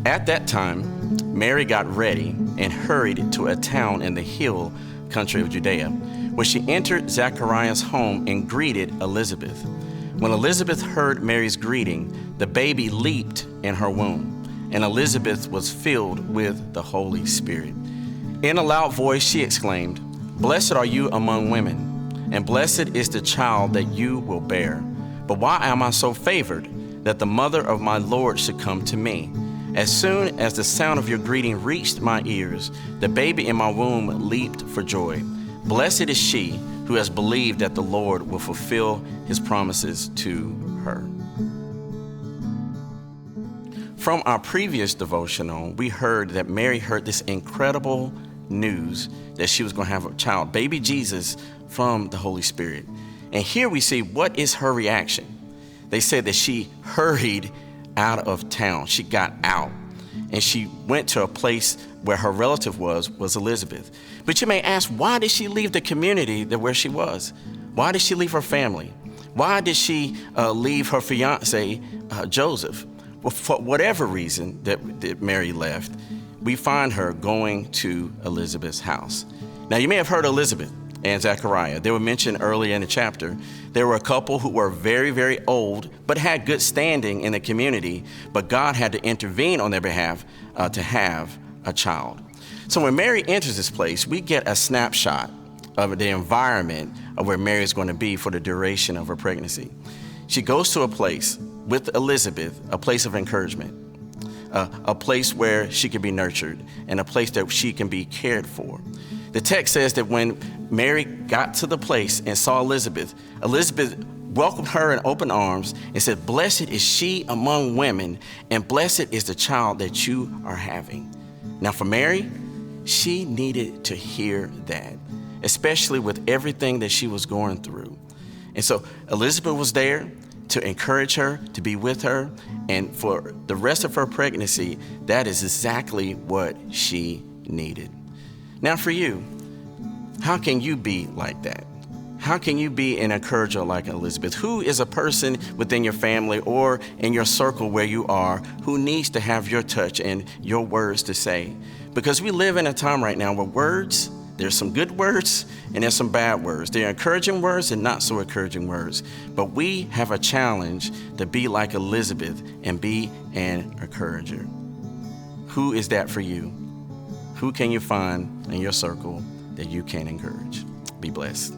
At that time, Mary got ready and hurried to a town in the hill country of Judea, where she entered Zachariah's home and greeted Elizabeth. When Elizabeth heard Mary's greeting, the baby leaped in her womb, and Elizabeth was filled with the Holy Spirit. In a loud voice, she exclaimed, "Blessed are you among women, and blessed is the child that you will bear. But why am I so favored that the mother of my Lord should come to me? As soon as the sound of your greeting reached my ears, the baby in my womb leaped for joy. Blessed is she who has believed that the Lord will fulfill his promises to her." From our previous devotional, we heard that Mary heard this incredible news that she was going to have a child, baby Jesus, from the Holy Spirit. And here we see what is her reaction. They said that she hurried out of town. She got out and she went to a place where her relative was Elizabeth. But you may ask, why did she leave the community where she was? Why did she leave her family? Why did she leave her fiance, Joseph? Well, for whatever reason that Mary left, we find her going to Elizabeth's house. Now, you may have heard Elizabeth and Zachariah. They were mentioned earlier in the chapter. There were a couple who were very, very old, but had good standing in the community, but God had to intervene on their behalf to have a child. So when Mary enters this place, we get a snapshot of the environment of where Mary is going to be for the duration of her pregnancy. She goes to a place with Elizabeth, a place of encouragement, a place where she can be nurtured, and a place that she can be cared for. The text says that when Mary got to the place and saw Elizabeth, Elizabeth welcomed her in open arms and said, "Blessed is she among women, and blessed is the child that you are having." Now for Mary, she needed to hear that, especially with everything that she was going through. And so Elizabeth was there to encourage her, to be with her, and for the rest of her pregnancy, that is exactly what she needed. Now for you, how can you be like that? How can you be an encourager like Elizabeth? Who is a person within your family or in your circle where you are who needs to have your touch and your words to say? Because we live in a time right now where words, there's some good words and there's some bad words. There are encouraging words and not so encouraging words. But we have a challenge to be like Elizabeth and be an encourager. Who is that for you? Who can you find in your circle that you can encourage? Be blessed.